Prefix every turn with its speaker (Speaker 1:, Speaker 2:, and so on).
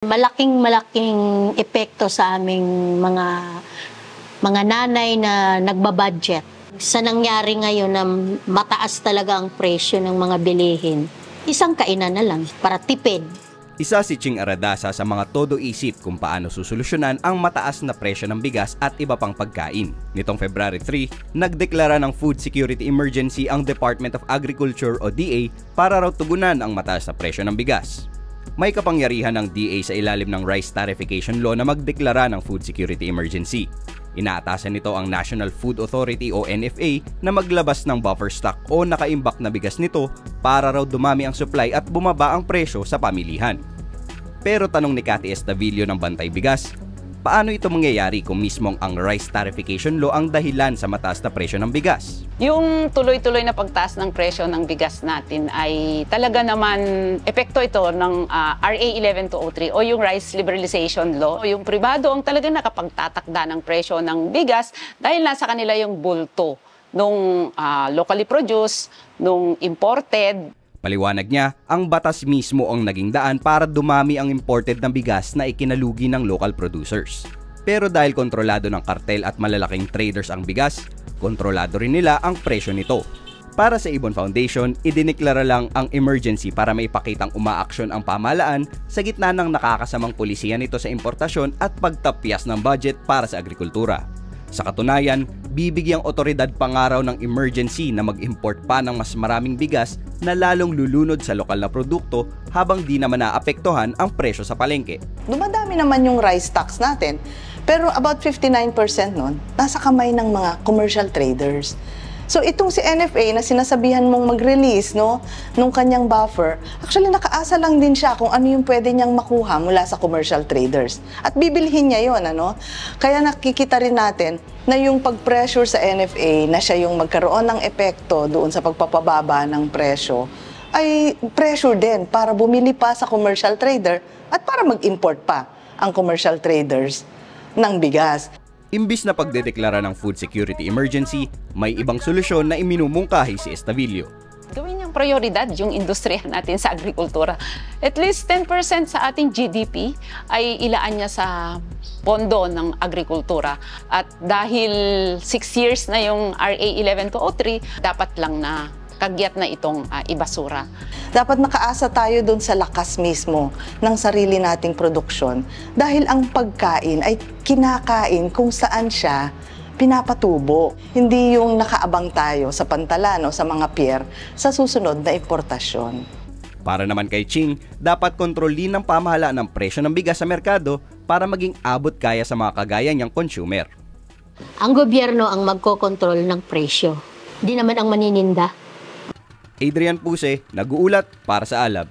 Speaker 1: Malaking epekto sa aming mga nanay na nagbabudget. Sa nangyari ngayon na mataas talaga ang presyo ng mga bilihin, isang kainan na lang para tipid.
Speaker 2: Isa si Ching Aradasa sa mga todo-isip kung paano susolusyonan ang mataas na presyo ng bigas at iba pang pagkain. Nitong February 3, nagdeklara ng Food Security Emergency ang Department of Agriculture o DA para raw tugunan ang mataas na presyo ng bigas. May kapangyarihan ng DA sa ilalim ng Rice Tarification Law na magdeklara ng Food Security Emergency. Inaatasan nito ang National Food Authority o NFA na maglabas ng buffer stock o nakaimbak na bigas nito para raw dumami ang supply at bumaba ang presyo sa pamilihan. Pero tanong ni Cathy Estavillo ng Bantay Bigas, paano ito mangyayari kung mismong ang Rice Tarification Law ang dahilan sa mataas na presyo ng bigas?
Speaker 3: Yung tuloy-tuloy na pagtaas ng presyo ng bigas natin ay talaga naman epekto ito ng RA 11203 o yung Rice Liberalization Law. Yung pribado ang talagang nakapagtatakda ng presyo ng bigas dahil nasa kanila yung bulto nung locally produced, nung imported.
Speaker 2: Paliwanag niya, ang batas mismo ang naging daan para dumami ang imported na bigas na ikinalugi ng local producers. Pero dahil kontrolado ng kartel at malalaking traders ang bigas, kontrolado rin nila ang presyo nito. Para sa Ibon Foundation, idineklara lang ang emergency para maipakitang umaaksyon ang pamahalaan sa gitna ng nakakasamang pulisiya nito sa importasyon at pagtapyas ng budget para sa agrikultura. Sa katunayan, bibigyang otoridad pangaraw ng emergency na mag-import pa ng mas maraming bigas na lalong lulunod sa lokal na produkto habang di naman naapektuhan ang presyo sa palengke.
Speaker 4: Dumadami naman yung rice tax natin, pero about 59% nun, nasa kamay ng mga commercial traders. So itong si NFA na sinasabihan mong mag-release nung kanyang buffer, actually nakaasa lang din siya kung ano yung pwede niyang makuha mula sa commercial traders. At bibilhin niya yon, ano? Kaya nakikita rin natin na yung pag-pressure sa NFA na siya yung magkaroon ng epekto doon sa pagpapababa ng presyo, ay pressure din para bumili pa sa commercial trader at para mag-import pa ang commercial traders ng bigas.
Speaker 2: Imbis na pagdedeklara ng food security emergency, may ibang solusyon na iminumungkahi si Estavillo.
Speaker 3: Gawin niyang prioridad yung industriya natin sa agrikultura. At least 10% sa ating GDP ay ilaan niya sa pondo ng agrikultura. At dahil 6 years na yung RA 11203, dapat lang na kagyat na itong ibasura.
Speaker 4: Dapat nakaasa tayo doon sa lakas mismo ng sarili nating produksyon dahil ang pagkain ay kinakain kung saan siya pinapatubo. Hindi yung nakaabang tayo sa pantalan o sa mga pier sa susunod na importasyon.
Speaker 2: Para naman kay Ching, dapat kontrolin ng pamahalaan ng presyo ng bigas sa merkado para maging abot kaya sa mga kagaya niyang consumer.
Speaker 1: Ang gobyerno ang magkokontrol ng presyo, di naman ang manininda.
Speaker 2: Adrian Puse, nag-uulat para sa Alab.